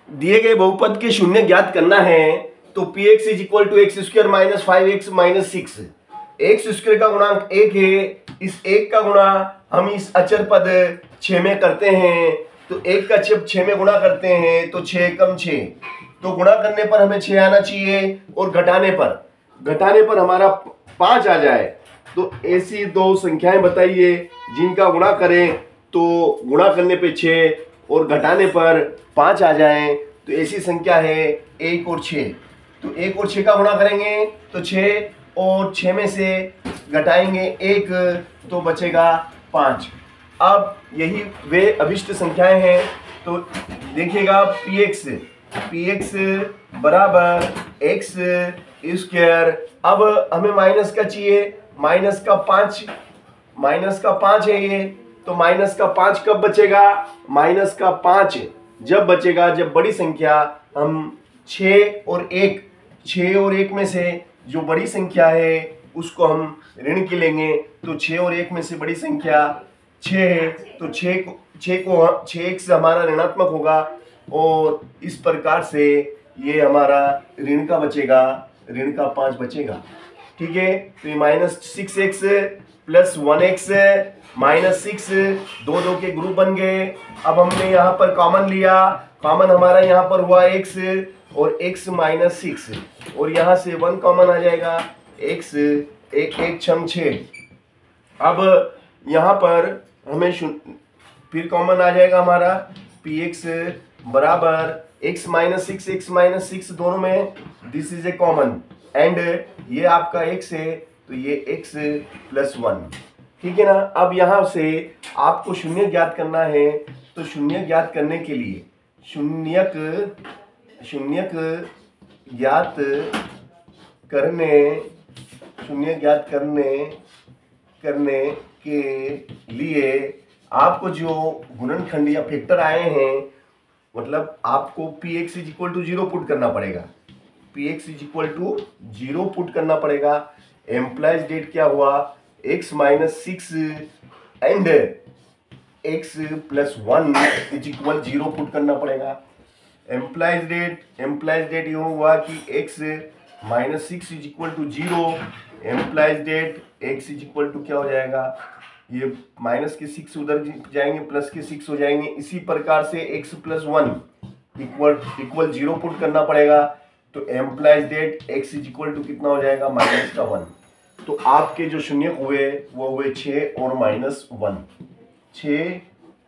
दिए गए बहुपद के शून्य ज्ञात करना है तो p x is equal to x square minus 5x minus 6। X square का गुणांक 1 है, इस 1 का गुणा हम इस अचर पद 6 में करते हैं, तो 1 का जब 6 में गुणा करते हैं तो 6 कम 6, तो गुणा करने पर हमें 6 आना चाहिए और घटाने पर हमारा 5 आ जाए। तो ऐसी दो संख्याएं बताइए जिनका गुणा करें तो गुणा करने पे 6 और घटाने पर 5 आ जाए। तो ऐसी संख्या है 1 और 6। तो 1 और 6 का गुणा करेंगे तो 6 और 6 में से घटाएंगे 1 तो बचेगा 5। अब यही वे अभिष्ट संख्याएं हैं। तो देखिएगा पी एक्स बराबर एक्स स्क्वायर। अब हमें माइनस का चाहिए, माइनस का 5 है ये, तो माइनस का 5 कब बचेगा? माइनस का 5 जब बचेगा जब बड़ी संख्या हम 6 और 1 में से जो बड़ी संख्या है उसको हम ऋण की लेंगे। तो 6 और 1 में से बड़ी संख्या 6 है, तो 6x हमारा ऋणात्मक होगा और इस प्रकार से ये हमारा ऋण का बचेगा, ऋण का 5 बचेगा। ठीक है, तो ये minus 6x plus 1x minus 6, दो के ग्रुप बन गए। अब हमने यहाँ पर कॉमन लिया, कॉमन हमारा यहाँ पर हुआ x और x माइनस 6 और यहाँ से 1 कॉमन आ जाएगा, x एक छम 6। अब यहाँ पर हमें फिर कॉमन आ जाएगा हमारा पी एक्स बराबर x माइनस 6 दोनों में this is a common and ये आपका x है तो ये x प्लस 1। ठीक है ना। अब यहाँ से आपको शून्य ज्ञात करना है, तो शून्य ज्ञात करने के लिए शून्यक ज्ञात करने के लिए आपको जो गुणनखंड या फैक्टर आए हैं, मतलब आपको p x is equal to 0 put करना पड़ेगा, p x is equal to 0 put करना पड़ेगा। एम्प्लाइज डेट क्या हुआ? x minus 6 and x plus 1 is equal 0 put करना पड़ेगा। एम्प्लाइज डेट ये हुआ कि x minus 6 is equal to 0। Implies that x is equal to क्या हो जाएगा? ये माइनस के 6 उधर जाएंगे, प्लस के 6 हो जाएंगे। इसी प्रकार से x प्लस 1 इक्वल 0 पुट करना पड़ेगा। तो implies that x is equal to कितना हो जाएगा? माइनस का 1। तो आपके जो शून्य हुए वो हुए 6 और माइनस 1, 6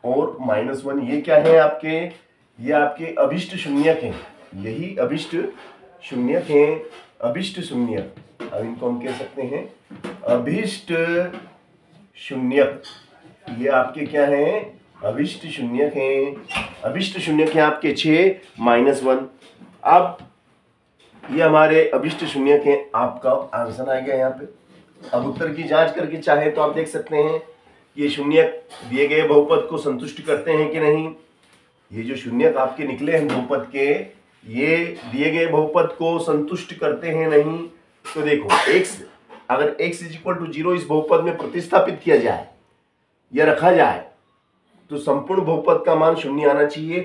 और माइनस 1। ये क्या है आपके? ये आपके अभिष्ट शून्यक हैं, यही अभिष्ट शून्यक हैं। अभिष्ट शून्यक, अब इनको हम कह सकते हैं अभिष्ट शून्यक। ये आपके क्या हैं? अभिष्ट शून्यक हैं। अभिष्ट शून्यक हैं आपके 6 माइनस 1। अब ये हमारे अभिष्ट शून्यक हैं। आपका आंसर आ गया यहाँ पे। अब उत्तर की जांच करके चाहे तो आप देख सकते हैं ये शून्यक दिए गए बहुपद को संतुष्ट करते हैं कि नहीं। ये जो शून्यक आपके निकले हैं बहुपद के, ये दिए गए बहुपद को संतुष्ट करते हैं नहीं। तो देखो x, अगर x इज इक्वल टू 0 इस बहुपद में प्रतिस्थापित किया जाए या रखा जाए तो संपूर्ण बहुपद का मान 0 आना चाहिए।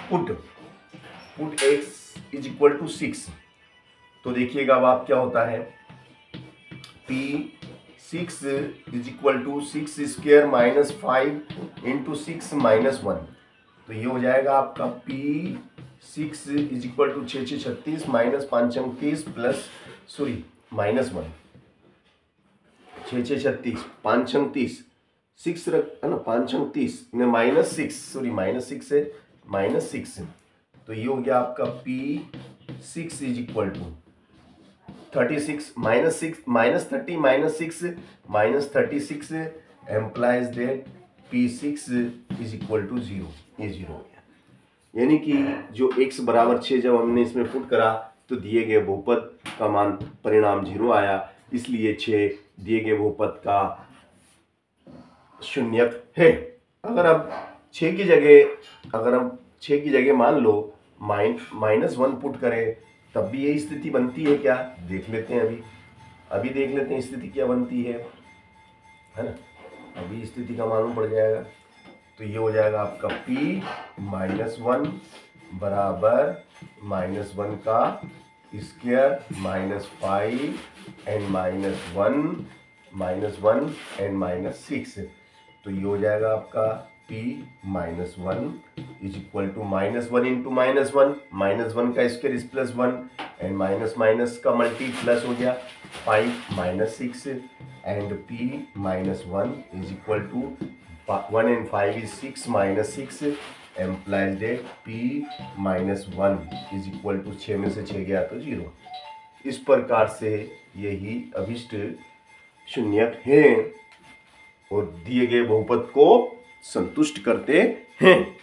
Put x is equal to 6। तो देखिएगा अब आप क्या होता है, P6 is equal to 6 square minus 5 into 6 minus 1। तो ये हो जाएगा आपका P6 is equal to 6 6 36 minus 5 30 plus minus 1, 6 6 36 5 30 6 रख है ना, 5 30 में माइनस 6 माइनस 6 है माइनस 6। तो ये हो गया आपका P6 is equal to 36 minus 6 minus 30 minus 6 minus 36 implies that P6 is equal to 0। ये 0 हो गया। यानी कि जो x बराबर 6 जब हमने इसमें पुट करा तो दिए गए बहुपद का मान परिणाम 0 आया, इसलिए 6 दिए गए बहुपद का शून्यक है। अगर अब 6 की जगह मान लो माइनस 1 पुट करें तब भी यही स्थिति बनती है क्या? देख लेते हैं अभी देख लेते हैं स्थिति क्या बनती है ना। अभी स्थिति का मालूम पड़ जाएगा। तो ये हो जाएगा आपका p -1 बराबर -1 का स्क्वायर -5 एंड -1 एंड -6। तो ये हो जाएगा आपका p -1 is equal to -1 into -1 का स्क्वायर इज +1 एंड माइनस का मल्टी प्लस हो गया 5 -6 and p -1 is equal to 1 and 5 is 6 -6 implies that p -1 is equal to 6 में से 6 गया तो 0। इस प्रकार से यही अभिष्ट शून्यक हैं और दिए गए बहुपद को संतुष्ट करते हैं।